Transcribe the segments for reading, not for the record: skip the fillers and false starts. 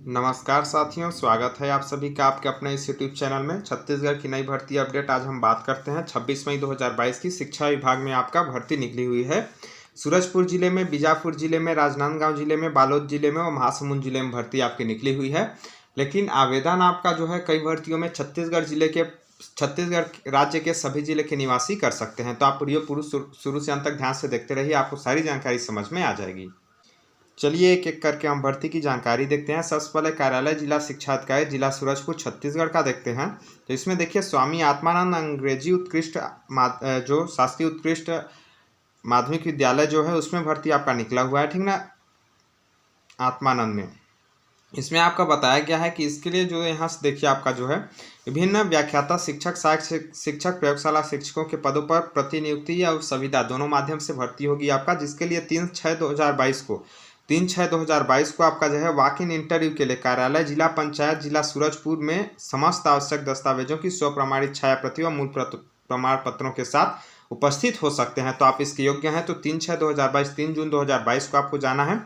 नमस्कार साथियों, स्वागत है आप सभी का आपके अपने इस यूट्यूब चैनल में। छत्तीसगढ़ की नई भर्ती अपडेट आज हम बात करते हैं। 26 मई 2022 की शिक्षा विभाग में आपका भर्ती निकली हुई है। सूरजपुर जिले में, बीजापुर जिले में, राजनांदगांव जिले में, बालोद जिले में और महासमुंद जिले में भर्ती आपकी निकली हुई है। लेकिन आवेदन आपका जो है कई भर्तियों में छत्तीसगढ़ राज्य के सभी जिले के निवासी कर सकते हैं। तो आप वीडियो पूरी शुरू से अंत तक ध्यान से देखते रहिए, आपको सारी जानकारी समझ में आ जाएगी। चलिए एक एक करके हम भर्ती की जानकारी देखते हैं। सबसे पहले कार्यालय जिला शिक्षा अधिकारी जिला सूरजपुर छत्तीसगढ़ का देखते हैं। तो इसमें देखिए स्वामी आत्मानंद अंग्रेजी उत्कृष्ट जो शासकीय उत्कृष्ट माध्यमिक विद्यालय जो है उसमें भर्ती आपका निकला हुआ है, ठीक ना। आत्मानंद में इसमें आपका बताया गया है कि इसके लिए जो यहाँ से देखिए आपका जो है विभिन्न व्याख्याता शिक्षक, सहायक शिक्षक, प्रयोगशाला शिक्षकों के पदों पर प्रतिनियुक्ति या संविदा दोनों माध्यम से भर्ती होगी आपका, जिसके लिए 3/6/2022 को आपका जो है वॉक इन इंटरव्यू के लिए कार्यालय जिला पंचायत जिला सूरजपुर में समस्त आवश्यक दस्तावेजों की स्वप्रमाणित छायाप्रति व मूल प्रमाण पत्रों के साथ उपस्थित हो सकते हैं। तो आप इसके योग्य हैं। तो 3 जून 2022 को आपको जाना है।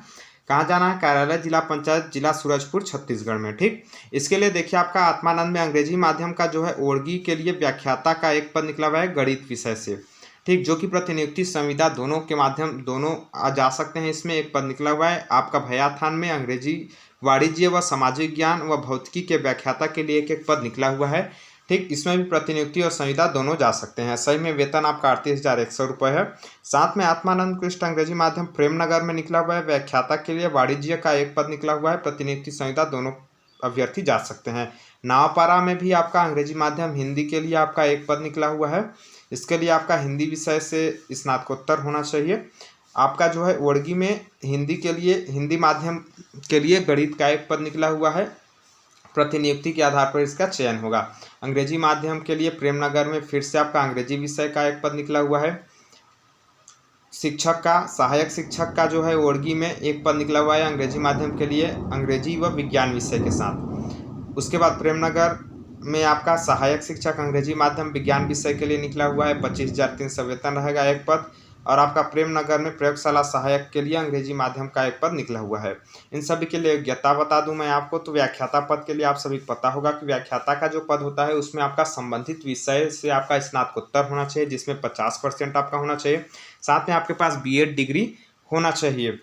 कहाँ जाना है? कार्यालय जिला पंचायत जिला सूरजपुर छत्तीसगढ़ में, ठीक। इसके लिए देखिए आपका आत्मानंद में अंग्रेजी माध्यम का जो है ओरगी के लिए व्याख्याता का एक पद निकला हुआ है गणित विषय से, ठीक, जो कि प्रतिनियुक्ति संविदा दोनों के माध्यम दोनों आ जा सकते हैं। इसमें एक पद निकला हुआ है आपका भयाथान में अंग्रेजी, वाणिज्य व सामाजिक ज्ञान व भौतिकी के व्याख्याता के लिए एक पद निकला हुआ है, ठीक। इसमें भी प्रतिनियुक्ति और संविदा दोनों जा सकते हैं। सही में वेतन आपका 38,100 रुपये है। साथ में आत्मानंद कृष्ण अंग्रेजी माध्यम प्रेमनगर में निकला हुआ है व्याख्याता के लिए वाणिज्य का एक पद निकला हुआ है, प्रतिनियुक्ति संविदा दोनों अभ्यर्थी जा सकते हैं। नावपारा में भी आपका अंग्रेजी माध्यम हिंदी के लिए आपका एक पद निकला हुआ है। इसके लिए आपका हिंदी विषय से स्नातकोत्तर होना चाहिए। आपका जो है ओड़गी में हिंदी के लिए, हिंदी माध्यम के लिए गणित का एक पद निकला हुआ है, प्रतिनियुक्ति के आधार पर इसका चयन होगा। अंग्रेजी माध्यम के लिए प्रेमनगर में फिर से आपका अंग्रेजी विषय का एक पद निकला हुआ है। शिक्षक का, सहायक शिक्षक का जो है ओड़गी में एक पद निकला हुआ है अंग्रेजी माध्यम के लिए, अंग्रेजी व विज्ञान विषय के साथ। उसके बाद प्रेमनगर में आपका सहायक शिक्षक अंग्रेजी माध्यम विज्ञान विषय के लिए निकला हुआ है, 25,300 वेतन रहेगा एक पद। और आपका प्रेमनगर में प्रयोगशाला सहायक के लिए अंग्रेजी माध्यम का एक पद निकला हुआ है। इन सभी के लिए योग्यता बता दूं मैं आपको। तो व्याख्याता पद के लिए आप सभी को पता होगा कि व्याख्याता का जो पद होता है उसमें आपका संबंधित विषय से आपका स्नातकोत्तर होना चाहिए, जिसमें 50% आपका होना चाहिए। साथ में आपके पास बीएड डिग्री होना चाहिए,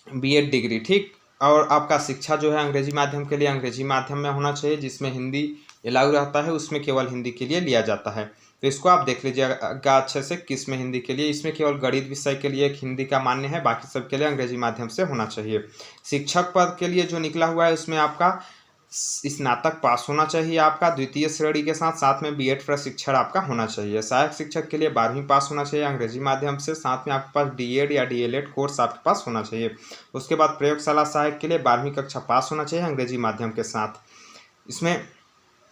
बीएड डिग्री, ठीक। और आपका शिक्षा जो है अंग्रेजी माध्यम के लिए अंग्रेजी माध्यम में होना चाहिए, जिसमें हिंदी अलाउ रहता है, उसमें केवल हिंदी के लिए लिया जाता है। तो इसको आप देख लीजिएगा अच्छे से किस में हिंदी के लिए। इसमें केवल गणित विषय के लिए एक हिंदी का मान्य है, बाकी सब के लिए अंग्रेजी माध्यम से होना चाहिए। शिक्षक पद के लिए जो निकला हुआ है उसमें आपका स्नातक पास होना चाहिए आपका द्वितीय श्रेणी के साथ, साथ में बीएड प्रशिक्षण आपका होना चाहिए। सहायक शिक्षक के लिए 12वीं पास होना चाहिए अंग्रेजी माध्यम से, साथ में आपके पास डीएड या डीएलएड कोर्स आपके पास होना चाहिए। उसके बाद प्रयोगशाला सहायक के लिए 12वीं कक्षा पास होना चाहिए अंग्रेजी माध्यम के साथ। इसमें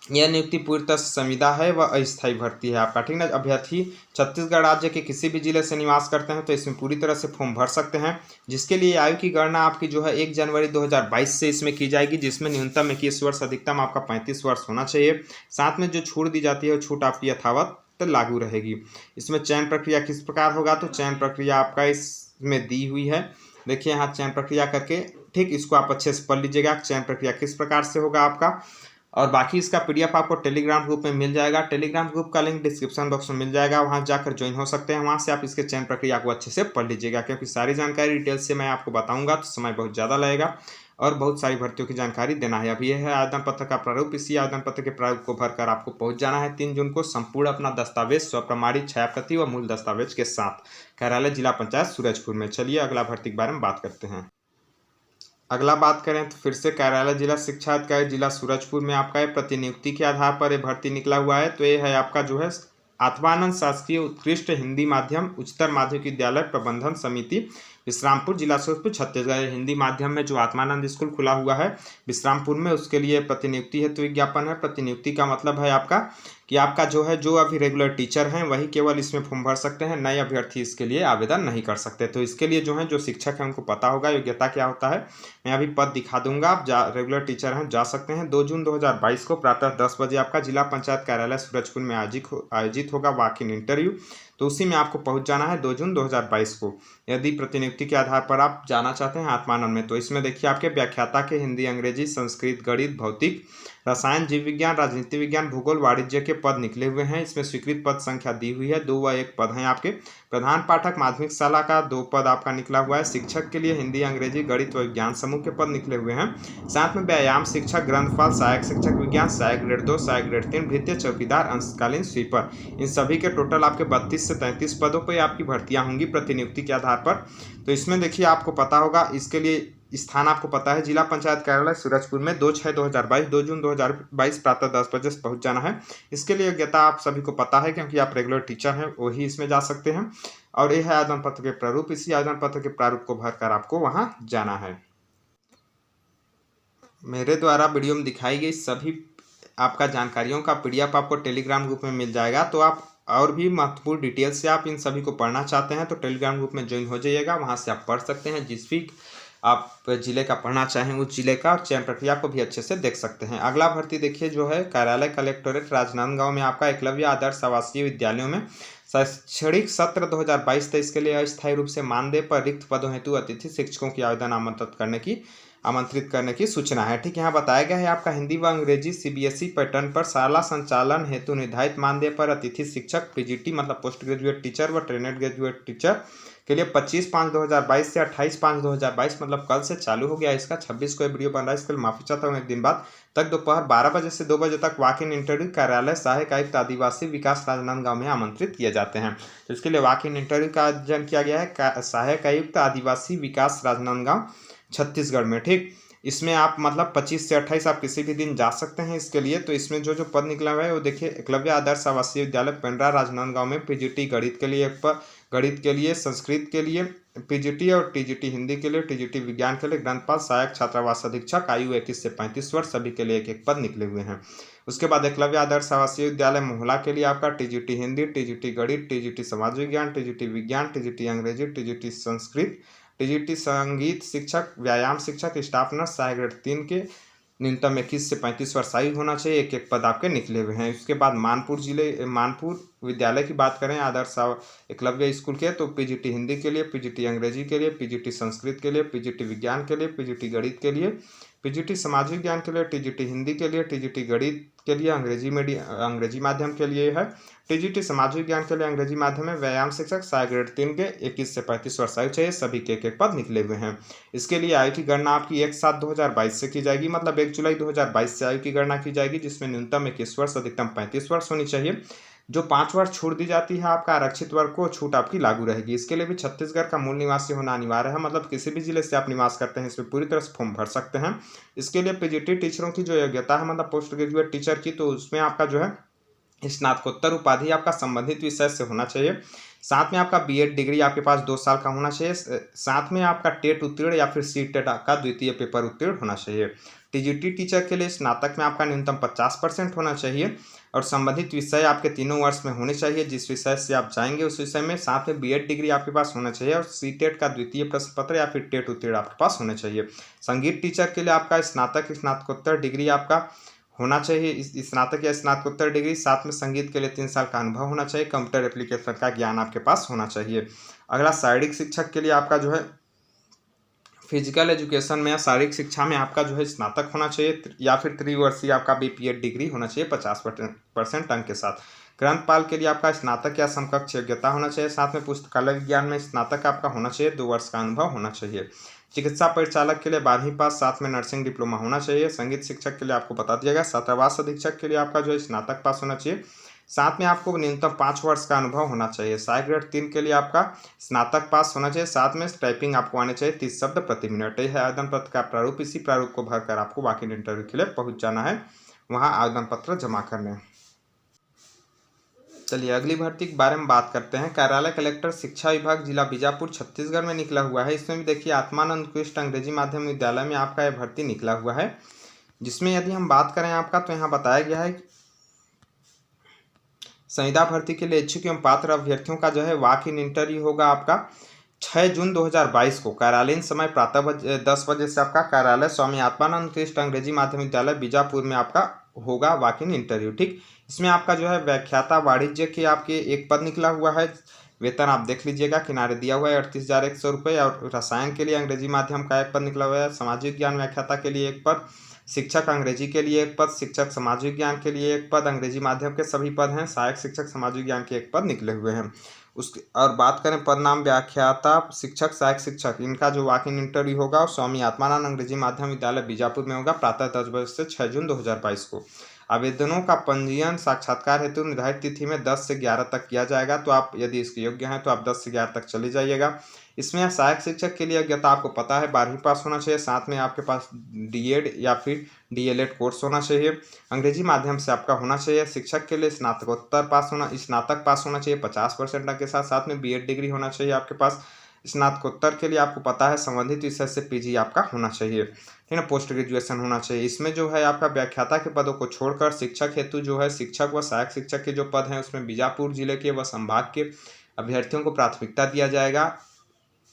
यह नियुक्ति पूरी तरह से संविदा है व अस्थायी भर्ती है आपका, ठीक ना। अभ्यर्थी छत्तीसगढ़ राज्य के किसी भी जिले से निवास करते हैं तो इसमें पूरी तरह से फॉर्म भर सकते हैं, जिसके लिए आयु की गणना आपकी जो है 1 जनवरी 2022 से इसमें की जाएगी, जिसमें न्यूनतम 21 वर्ष, अधिकतम आपका 35 वर्ष होना चाहिए। साथ में जो छूट दी जाती है वो छूट आपकी यथावत लागू रहेगी। इसमें चयन प्रक्रिया किस प्रकार होगा? तो चयन प्रक्रिया आपका इसमें दी हुई है, देखिए यहाँ चयन प्रक्रिया करके, ठीक। इसको आप अच्छे से पढ़ लीजिएगा चयन प्रक्रिया किस प्रकार से होगा आपका। और बाकी इसका पीडीएफ आपको टेलीग्राम ग्रुप में मिल जाएगा। टेलीग्राम ग्रुप का लिंक डिस्क्रिप्शन बॉक्स में मिल जाएगा, वहां जाकर ज्वाइन हो सकते हैं। वहां से आप इसके चयन प्रक्रिया को अच्छे से पढ़ लीजिएगा, क्योंकि सारी जानकारी डिटेल से मैं आपको बताऊंगा तो समय बहुत ज़्यादा लगेगा और बहुत सारी भर्तियों की जानकारी देना है। अब यह है आवेदन पत्र का प्रारूप। इसी आवेदन पत्र के प्रारूप को भरकर आपको पहुंच जाना है 3 जून को संपूर्ण अपना दस्तावेज स्वप्रमाणित छायाप्रति व मूल दस्तावेज के साथ कार्यालय जिला पंचायत सूरजपुर में। चलिए अगला भर्ती के बारे में बात करते हैं। अगला बात करें तो फिर से कार्यालय जिला शिक्षा अधिकारी जिला सूरजपुर में आपका प्रतिनियुक्ति के आधार पर ये भर्ती निकला हुआ है। तो ये है आपका जो है आत्मानंद शासकीय उत्कृष्ट हिंदी माध्यम उच्चतर माध्यमिक विद्यालय प्रबंधन समिति विश्रामपुर जिला सूरजपुर छत्तीसगढ़। हिंदी माध्यम में जो आत्मानंद स्कूल खुला हुआ है विश्रामपुर में, उसके लिए प्रतिनियुक्ति हेतु विज्ञापन है। प्रतिनियुक्ति का मतलब है आपका कि आपका जो है जो अभी रेगुलर टीचर हैं वही केवल इसमें फॉर्म भर सकते हैं, नए अभ्यर्थी इसके लिए आवेदन नहीं कर सकते। तो इसके लिए जो है जो शिक्षक हैं उनको पता होगा योग्यता क्या होता है। मैं अभी पद दिखा दूंगा, आप रेगुलर टीचर हैं जा सकते हैं। 2 जून 2022 को प्रातः 10 बजे आपका जिला पंचायत कार्यालय सूरजपुर में आयोजित होगा वॉक इन इंटरव्यू। तो उसी में आपको पहुंच जाना है 2 जून 2022 को। यदि प्रतिनियुक्ति प्रतिनियुक्ति के आधार पर आप जाना चाहते हैं आत्मानंद में, तो इसमें देखिए आपके व्याख्याता के हिंदी, अंग्रेजी, संस्कृत, गणित, भौतिक, रसायन, जीव विज्ञान, राजनीति विज्ञान, भूगोल, वाणिज्य के पद निकले हुए हैं। इसमें स्वीकृत पद संख्या दी हुई है, 2 व 1 पद हैं आपके। प्रधान पाठक माध्यमिक शाला का 2 पद आपका निकला हुआ है। शिक्षक के लिए हिंदी, अंग्रेजी, गणित व विज्ञान समूह के पद निकले हुए हैं। साथ में व्यायाम शिक्षक, ग्रंथपाल, सहायक शिक्षक विज्ञान, सहायक ग्रेड 2, सहायक ग्रेड 3, भृत्य, चौकीदार, अंशकालीन स्वीपर, इन सभी के टोटल आपके 32 से 33 पदों पर आपकी भर्तियां होंगी प्रतिनियुक्ति के आधार पर। तो इसमें देखिए आपको पता होगा, इसके लिए स्थान आपको पता है, जिला पंचायत कार्यालय सूरजपुर में 2/6/2022 2 जून 2022 प्रातः 10 बजे से पहुंच जाना है। इसके लिए योग्यता आप सभी को पता है, क्योंकि आप रेगुलर टीचर हैं, वही इसमें जा सकते हैं। और यह है आवेदन पत्र के प्रारूप। इसी आवेदन पत्र के प्रारूप को भरकर आपको वहां जाना है। मेरे द्वारा वीडियो में दिखाई गई सभी आपका जानकारियों का PDF आपको टेलीग्राम ग्रुप में मिल जाएगा। तो आप और भी महत्वपूर्ण डिटेल्स से आप इन सभी को पढ़ना चाहते हैं तो टेलीग्राम ग्रुप में ज्वाइन हो जाइएगा, वहां से आप पढ़ सकते हैं। जिस भी आप जिले का पढ़ना चाहें उस जिले का, और चयन प्रक्रिया को भी अच्छे से देख सकते हैं। अगला भर्ती देखिए जो है, कार्यालय कलेक्टोरेट राजनांदगांव में आपका एकलव्य आदर्श आवासीय विद्यालयों में शैक्षणिक सत्र 2022-23 के लिए अस्थायी रूप से मानदेय पर रिक्त पदों हेतु अतिथि शिक्षकों की आवेदन आमंत्रित करने की सूचना है। ठीक, यहाँ बताया गया है आपका हिंदी व अंग्रेजी CBSE पैटर्न पर शाला संचालन हेतु निर्धारित मानदेय पर अतिथि शिक्षक PGT मतलब पोस्ट ग्रेजुएट टीचर व ट्रेनेड ग्रेजुएट टीचर के लिए 25/5/2022 से 28/5/2022 मतलब कल से चालू हो गया इसका। 26 को वीडियो बन रहा है, इसके लिए माफी चाहता हूँ। एक दिन बाद तक दोपहर 12 बजे से 2 बजे तक वॉक इन इंटरव्यू कार्यालय सहायक आयुक्त आदिवासी विकास राजनांदगांव में आमंत्रित किए जाते हैं। तो इसके लिए वॉक इन इंटरव्यू का आयोजन किया गया है सहायक आयुक्त आदिवासी विकास राजनांदगांव छत्तीसगढ़ में। ठीक, इसमें आप मतलब 25 से 28 आप किसी भी दिन जा सकते हैं इसके लिए। तो इसमें जो पद निकला हुआ है वो देखिए, एकलव्य आदर्श आवासीय विद्यालय पेंड्रा राजनांदगांव में PGT गणित के लिए एक पद, गणित के लिए, संस्कृत के लिए PGT और TGT हिंदी के लिए, TGT विज्ञान के लिए ग्रंथपाल, सहायक छात्रावास अधीक्षक, आयु 21 से 35 वर्ष, सभी के लिए एक एक पद निकले हुए हैं। उसके बाद एकलव्य आदर्श आवासीय विद्यालय मोहला के लिए आपका TGT हिंदी, TGT गणित, TGT समाज विज्ञान, TGT विज्ञान, TGT अंग्रेजी, TGT संस्कृत, TGT संगीत शिक्षक, व्यायाम शिक्षक, स्टाफ नर्स, सहायक ग्रेड 3 के न्यूनतम 21 से 35 वर्ष आयु होना चाहिए, एक एक पद आपके निकले हुए हैं। उसके बाद मानपुर विद्यालय की बात करें आदर्श एकलव्य स्कूल के, तो PGT हिंदी के लिए, PGT अंग्रेजी के लिए, PGT संस्कृत के लिए, PGT विज्ञान के लिए, PGT गणित के लिए, PGT समाज विज्ञान के लिए, TGT हिंदी के लिए, TGT गणित के लिए अंग्रेजी माध्यम के लिए है, TGT समाज विज्ञान के लिए अंग्रेजी माध्यम में, व्यायाम शिक्षक, सहायक ग्रेड 3 के 21 से 35 वर्ष आयु चाहिए, सभी के एक एक पद निकले हुए हैं। इसके लिए आयु की गणना आपकी 1/7/2022 से की जाएगी, मतलब 1 जुलाई 2022 से आयु की गणना की जाएगी, जिसमें न्यूनतम 21 वर्ष अधिकतम 35 वर्ष होनी चाहिए। जो 5 वर्ष छूट दी जाती है आपका आरक्षित वर्ग को, छूट आपकी लागू रहेगी। इसके लिए भी छत्तीसगढ़ का मूल निवासी होना अनिवार्य है, मतलब किसी भी जिले से आप निवास करते हैं इसमें पूरी तरह से फॉर्म भर सकते हैं। इसके लिए PGT टीचरों की जो योग्यता है मतलब पोस्ट ग्रेजुएट टीचर की, तो उसमें आपका जो है स्नातकोत्तर उपाधि आपका संबंधित विषय से होना चाहिए। साथ में आपका BEd डिग्री आपके पास 2 साल का होना चाहिए। साथ में आपका टेट उत्तीर्ण या फिर CTET का द्वितीय पेपर उत्तीर्ण होना चाहिए। TGT टीचर के लिए स्नातक में आपका न्यूनतम 50% होना चाहिए और संबंधित विषय आपके 3 वर्ष में होने चाहिए। जिस विषय से आप जाएंगे उस विषय में, साथ में BEd डिग्री आपके पास होना चाहिए और CTET का द्वितीय प्रश्न पत्र या फिर टेट उत्तीर्ण आपके पास होना चाहिए। संगीत टीचर के लिए आपका स्नातकोत्तर डिग्री आपका होना चाहिए, स्नातक या स्नातकोत्तर डिग्री, साथ में संगीत के लिए 3 साल का अनुभव होना चाहिए, कंप्यूटर एप्लीकेशन का ज्ञान आपके पास होना चाहिए। अगला शारीरिक शिक्षक के लिए आपका जो है फिजिकल एजुकेशन में या शारीरिक शिक्षा में आपका जो है स्नातक होना चाहिए या फिर त्रिवर्षीय आपका BPEd डिग्री होना चाहिए 50% अंक के साथ। ग्रंथपाल के लिए आपका स्नातक या समकक्ष योग्यता होना चाहिए, साथ में पुस्तकालय विज्ञान में स्नातक आपका होना चाहिए, 2 वर्ष का अनुभव होना चाहिए। चिकित्सा परिचालक के लिए 12वीं पास, साथ में नर्सिंग डिप्लोमा होना चाहिए। संगीत शिक्षक के लिए आपको बता दिया गया। छात्रावास अधीक्षक के लिए आपका जो है स्नातक पास होना चाहिए, साथ में आपको न्यूनतम 5 वर्ष का अनुभव होना चाहिए। सहायक ग्रेड 3 के लिए आपका स्नातक पास होना चाहिए, साथ में टाइपिंग आपको आने चाहिए 30 शब्द प्रति मिनट। यह है आवेदन पत्र का प्रारूप। इसी प्रारूप को भरकर आपको वॉक इन इंटरव्यू के लिए पहुंच जाना है, वहां आवेदन पत्र जमा करने। चलिए अगली भर्ती के बारे में बात करते हैं। कार्यालय कलेक्टर शिक्षा विभाग जिला बीजापुर छत्तीसगढ़ में निकला हुआ है। इसमें भी देखिए आत्मानंद उत्कृष्ट अंग्रेजी माध्यम विद्यालय में आपका यह भर्ती निकला हुआ है, जिसमें यदि हम बात करें आपका तो यहाँ बताया गया है संविदा भर्ती के लिए इच्छुक एवं पात्र अभ्यर्थियों का जो है वॉक इन इंटरव्यू होगा आपका 6 जून 2022 को। कार्यालयीन समय प्रातः 10 बजे से आपका कार्यालय स्वामी आत्मानंद उत्कृष्ट अंग्रेजी माध्यम विद्यालय बीजापुर में आपका होगा वॉक इन इंटरव्यू। ठीक, इसमें आपका जो है व्याख्याता वाणिज्य के आपके एक पद निकला हुआ है, वेतन आप देख लीजिएगा, किनारे दिया हुआ है 38,100 रुपये। और रसायन के लिए अंग्रेजी माध्यम का एक पद निकला हुआ है, सामाजिक विज्ञान व्याख्याता के लिए एक पद, शिक्षक अंग्रेजी के लिए एक पद, शिक्षक समाज विज्ञान के लिए एक पद, अंग्रेजी माध्यम के सभी पद हैं, सहायक शिक्षक समाज विज्ञान के एक पद निकले हुए हैं। उसके और बात करें पद नाम व्याख्याता, शिक्षक, सहायक शिक्षक, इनका जो वॉक इन इंटरव्यू होगा वो स्वामी आत्मानंद अंग्रेजी माध्यम विद्यालय बीजापुर में होगा, प्रातः 10 बजे से 6 जून 2022 को। आवेदनों का पंजीयन साक्षात्कार हेतु निर्धारित तिथि में 10 से 11 तक किया जाएगा। तो आप यदि इसके योग्य हैं तो आप 10 से 11 तक चले जाइएगा। इसमें सहायक शिक्षक के लिए योग्यता आपको पता है 12वीं पास होना चाहिए, साथ में आपके पास डीएड या फिर डीएलएड कोर्स होना चाहिए, अंग्रेजी माध्यम से आपका होना चाहिए। शिक्षक के लिए स्नातक पास होना चाहिए 50% अंक के साथ, साथ में बीएड डिग्री होना चाहिए आपके पास। स्नातकोत्तर के लिए आपको पता है संबंधित विषय से पीजी आपका होना चाहिए, ठीक है ना, पोस्ट ग्रेजुएशन होना चाहिए। इसमें जो है आपका व्याख्याता के पदों को छोड़कर शिक्षक हेतु जो है शिक्षक व सहायक शिक्षक के जो पद हैं उसमें बीजापुर जिले के व संभाग के अभ्यर्थियों को प्राथमिकता दिया जाएगा।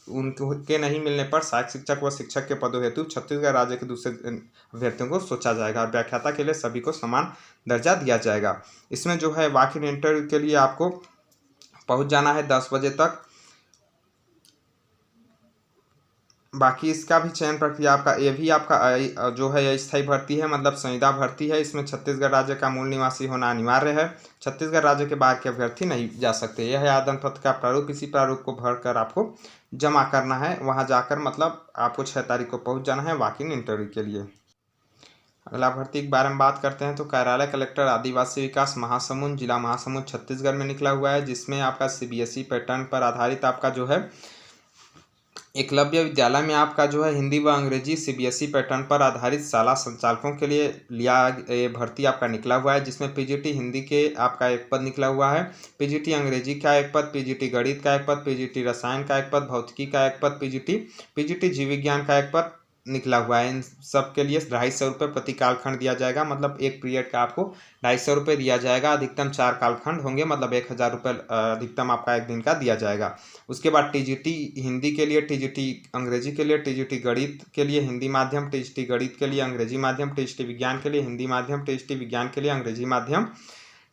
उनके नहीं मिलने पर सहायक शिक्षक व शिक्षक के पदों हेतु छत्तीसगढ़ राज्य के दूसरे अभ्यर्थियों को सोचा जाएगा और व्याख्याता के लिए सभी को समान दर्जा दिया जाएगा। इसमें जो है वॉक इन इंटरव्यू के लिए आपको पहुंच जाना है 10 बजे तक। बाकी इसका भी चयन प्रक्रिया आपका ये भी आपका जो है स्थायी भर्ती है, मतलब संविदा भर्ती है। इसमें छत्तीसगढ़ राज्य का मूल निवासी होना अनिवार्य है, छत्तीसगढ़ राज्य के बाहर के अभ्यर्थी नहीं जा सकते। यह है आवेदन पत्र का प्रारूप, इसी प्रारूप को भरकर आपको जमा करना है, वहां जाकर मतलब आपको 6 तारीख को पहुंच जाना है वॉक इन इंटरव्यू के लिए। अगला भर्ती के बारे में बात करते हैं तो कार्यालय कलेक्टर आदिवासी विकास महासमुंद, जिला महासमुंद छत्तीसगढ़ में निकला हुआ है, जिसमें आपका सीबीएसई पैटर्न पर आधारित आपका जो है एकलव्य विद्यालय में आपका जो है हिंदी व अंग्रेजी सीबीएसई पैटर्न पर आधारित शाला संचालकों के लिए ये भर्ती आपका निकला हुआ है, जिसमें पीजीटी हिंदी के आपका एक पद निकला हुआ है, पीजीटी अंग्रेजी का एक पद, पीजीटी गणित का एक पद, पीजीटी रसायन का एक पद, भौतिकी का एक पद, पीजीटी जीव विज्ञान का एक पद निकला हुआ है। इन सब के लिए 250 रुपये प्रति कालखंड दिया जाएगा, मतलब एक पीरियड का आपको 250 रुपये दिया जाएगा। अधिकतम 4 कालखंड होंगे, मतलब 1000 रुपये अधिकतम आपका एक दिन का दिया जाएगा। उसके बाद टीजीटी हिंदी के लिए, टीजीटी अंग्रेजी के लिए, टीजीटी गणित के लिए हिंदी माध्यम, टीजीटी गणित के लिए अंग्रेजी माध्यम, टीजीटी विज्ञान के लिए हिंदी माध्यम, टीजीटी विज्ञान के लिए अंग्रेजी माध्यम,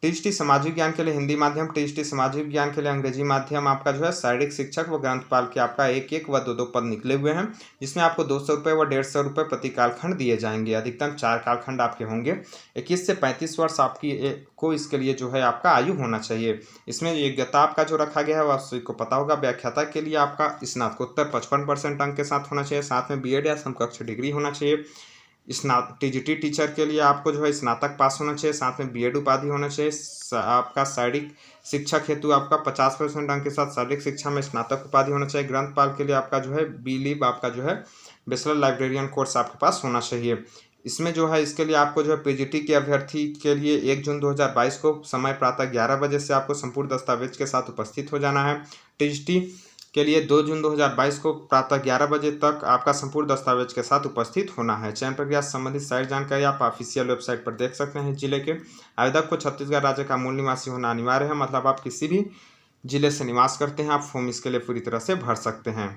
टीजीटी समाज विज्ञान के लिए हिंदी माध्यम, टीजीटी समाज विज्ञान के लिए अंग्रेजी माध्यम आपका जो है शारीरिक शिक्षक व ग्रंथपाल के आपका 1-1 व 2-2 पद निकले हुए हैं, जिसमें आपको 200 रुपये व 150 रुपये प्रति कालखंड दिए जाएंगे। अधिकतम 4 कालखंड आपके होंगे। 21 से 35 वर्ष आपकी को इसके लिए जो है आपका आयु होना चाहिए। इसमें योग्यता आपका जो रखा गया है वो आप सभी को पता होगा। व्याख्याता के लिए आपका स्नातकोत्तर 55% अंक के साथ होना चाहिए, साथ में बीएड या समकक्ष डिग्री होना चाहिए। टीजीटी टीचर के लिए आपको जो है स्नातक पास होना चाहिए, साथ में बीएड उपाधि होना चाहिए। आपका शारीरिक शिक्षक हेतु आपका 50% अंक के साथ शारीरिक शिक्षा में स्नातक उपाधि होना चाहिए। ग्रंथपाल के लिए आपका जो है बीलिब आपका जो है बैचलर लाइब्रेरियन कोर्स आपके पास होना चाहिए। इसमें जो है इसके लिए आपको जो है पीजीटी के अभ्यर्थी के लिए 1 जून 2022 को समय प्रातः 11 बजे से आपको संपूर्ण दस्तावेज के साथ उपस्थित हो जाना है। टीजीटी के लिए 2 जून 2022 को प्रातः 11 बजे तक आपका संपूर्ण दस्तावेज के साथ उपस्थित होना है। चयन प्रक्रिया से संबंधित सारी जानकारी आप ऑफिशियल वेबसाइट पर देख सकते हैं। जिले के आवेदक को छत्तीसगढ़ राज्य का मूल निवासी होना अनिवार्य है, मतलब आप किसी भी जिले से निवास करते हैं आप फॉर्म इसके लिए पूरी तरह से भर सकते हैं।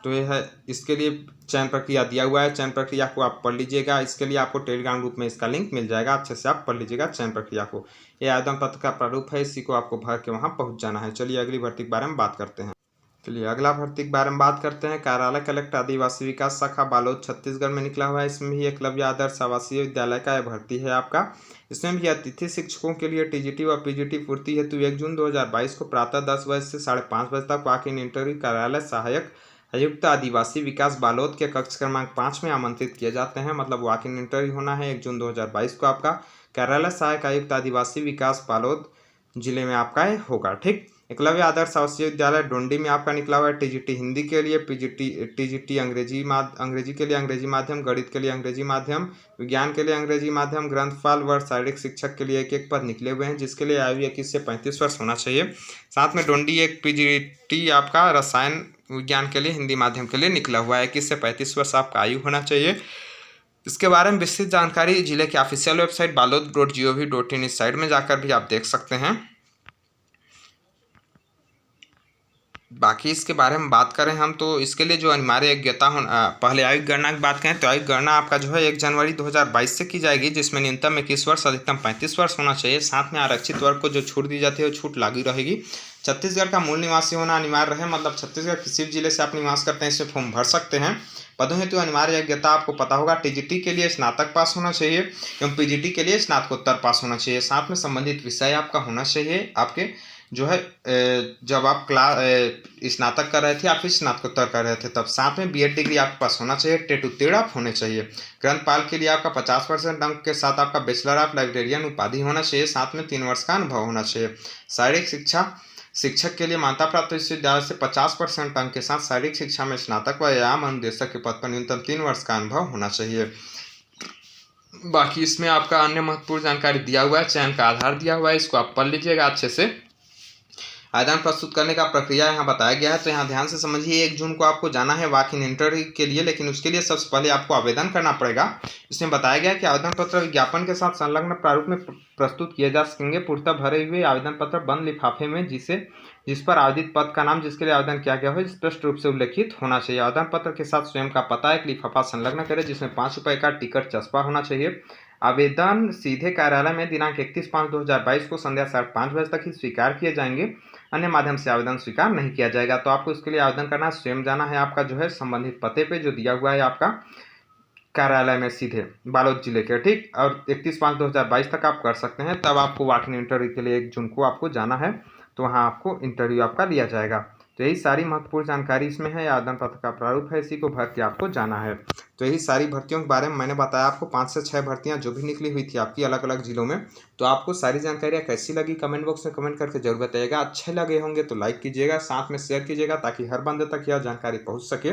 तो यह है इसके लिए चयन प्रक्रिया दिया हुआ है। चयन प्रक्रिया को आप पढ़ लीजिएगा, इसके लिए आपको टेलीग्राम ग्रुप में इसका लिंक मिल जाएगा, अच्छे से आप पढ़ लीजिएगा चयन प्रक्रिया को। यह आवेदन पत्र का प्रारूप है, इसी को आपको भर के वहां पहुंच जाना है। चलिए अगली भर्ती के बारे में बात करते हैं। चलिए अगला भर्ती के बारे में बात करते हैं। कार्यालय कलेक्टर आदिवासी विकास शाखा बालोद छत्तीसगढ़ में निकला हुआ है। इसमें भी एकलव्य आदर्श आवासीय विद्यालय का यह भर्ती है आपका। इसमें भी अतिथि शिक्षकों के लिए टीजीटी व पीजीटी पूर्ति हेतु 1 जून 2022 को प्रातः 10 बजे से 5:30 बजे तक वॉक इन इंटरव्यू कार्यालय सहायक आयुक्त आदिवासी विकास बालोद के कक्ष क्रमांक 5 में आमंत्रित किए जाते हैं, मतलब वॉक इन इंटरव्यू होना है 1 जून 2022 को आपका कार्यालय सहायक आयुक्त आदिवासी विकास बालोद जिले में आपका होगा। ठीक, एकलव्य आदर्श आवासीय विद्यालय डोंडी में आपका निकला हुआ है। टीजीटी हिंदी के लिए, टीजीटी अंग्रेजी के लिए अंग्रेजी माध्यम, गणित के लिए अंग्रेजी माध्यम, विज्ञान के लिए अंग्रेजी माध्यम, ग्रंथपाल व शारीरिक शिक्षक के लिए 1-1 पद निकले हुए हैं, जिसके लिए आयु 21 से 35 वर्ष होना चाहिए। साथ में डोंडी एक पीजीटी आपका रसायन विज्ञान के लिए हिंदी माध्यम के लिए निकला हुआ है। 21 से 35 वर्ष आपका आयु होना चाहिए। इसके बारे में विस्तृत जानकारी जिले के ऑफिशियल वेबसाइट balod.gov.in इस साइट में जाकर भी आप देख सकते हैं। बाकी इसके बारे में बात करें हम, तो इसके लिए जो अनिवार्य योग्यता होना, पहले आयु गणना की बात करें तो आयु गणना आपका जो है 1 जनवरी 2022 से की जाएगी, जिसमें न्यूनतम 21 वर्ष अधिकतम 35 वर्ष होना चाहिए। साथ में आरक्षित वर्ग को जो छूट दी जाती है वो छूट लागू रहेगी। छत्तीसगढ़ का मूल निवासी होना अनिवार्य है, मतलब छत्तीसगढ़ किसी भी जिले से आप निवास करते हैं इससे फॉर्म भर सकते हैं। पदों हेतु अनिवार्य योग्यता आपको पता होगा, टीजीटी के लिए स्नातक पास होना चाहिए एवं पीजीटी के लिए स्नातकोत्तर पास होना चाहिए। साथ में संबंधित विषय आपका होना चाहिए आपके जो है जब आप स्नातक कर रहे थे या फिर स्नातकोत्तर कर रहे थे तब। साथ में बीएड डिग्री आपके पास होना चाहिए, टेट उत्तीर्ण आप होने चाहिए। ग्रंथपाल के लिए आपका 50% अंक के साथ आपका बैचलर ऑफ लाइब्रेरियन उपाधि होना चाहिए। साथ में 3 वर्ष का अनुभव होना चाहिए। शारीरिक शिक्षा शिक्षक के लिए मान्यता प्राप्त विश्वविद्यालय से 50% अंक के साथ शारीरिक शिक्षा में स्नातक व आम अनुदेशक के पद पर न्यूनतम 3 वर्ष का अनुभव होना चाहिए। बाकी इसमें आपका अन्य महत्वपूर्ण जानकारी दिया हुआ है, चयन का आधार दिया हुआ है, इसको आप पढ़ लीजिएगा अच्छे से। आवेदन प्रस्तुत करने का प्रक्रिया यहाँ बताया गया है, तो यहाँ ध्यान से समझिए। 1 जून को आपको जाना है वॉक इन इंटरव्यू के लिए, लेकिन उसके लिए सबसे पहले आपको आवेदन करना पड़ेगा। इसमें बताया गया कि आवेदन पत्र विज्ञापन के साथ संलग्न प्रारूप में प्रस्तुत किए जा सकेंगे। पूर्णतः भरे हुए आवेदन पत्र बंद लिफाफे में जिस पर आवेदित पद का नाम जिसके लिए आवेदन किया गया हो स्पष्ट रूप से उल्लेखित होना चाहिए। आवेदन पत्र के साथ स्वयं का पता एक लिफाफा संलग्न करें, जिसमें 5 रुपये का टिकट चस्पा होना चाहिए। आवेदन सीधे कार्यालय में दिनांक 31/5/2022 को संध्या 5:30 बजे तक ही स्वीकार किए जाएंगे, अन्य माध्यम से आवेदन स्वीकार नहीं किया जाएगा। तो आपको इसके लिए आवेदन करना है, स्वयं जाना है आपका जो है संबंधित पते पे जो दिया हुआ है आपका कार्यालय में सीधे बालोद जिले के, ठीक। और 31/5/2022 तक आप कर सकते हैं। तब आपको वॉक इन इंटरव्यू के लिए 1 जून को आपको जाना है, तो वहाँ आपको इंटरव्यू आपका लिया जाएगा। तो यही सारी महत्वपूर्ण जानकारी इसमें है। आवेदन पत्र का प्रारूप है, इसी को भर के आपको जाना है। तो यही सारी भर्तियों के बारे में मैंने बताया आपको। 5 से 6 भर्तियां जो भी निकली हुई थी आपकी अलग अलग जिलों में। तो आपको सारी जानकारियां कैसी लगी कमेंट बॉक्स में कमेंट करके जरूर बताइएगा। अच्छे लगे होंगे तो लाइक कीजिएगा, साथ में शेयर कीजिएगा ताकि हर बंदे तक यह जानकारी पहुँच सके।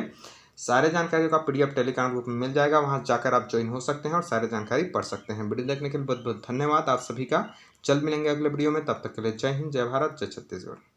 सारे जानकारियों का PDF टेलीग्राम ग्रुप में मिल जाएगा, वहाँ जाकर आप ज्वाइन हो सकते हैं और सारे जानकारी पढ़ सकते हैं। वीडियो देखने के लिए बहुत बहुत धन्यवाद आप सभी का। जल्द मिलेंगे अगले वीडियो में, तब तक के लिए जय हिंद, जय भारत, जय छत्तीसगढ़।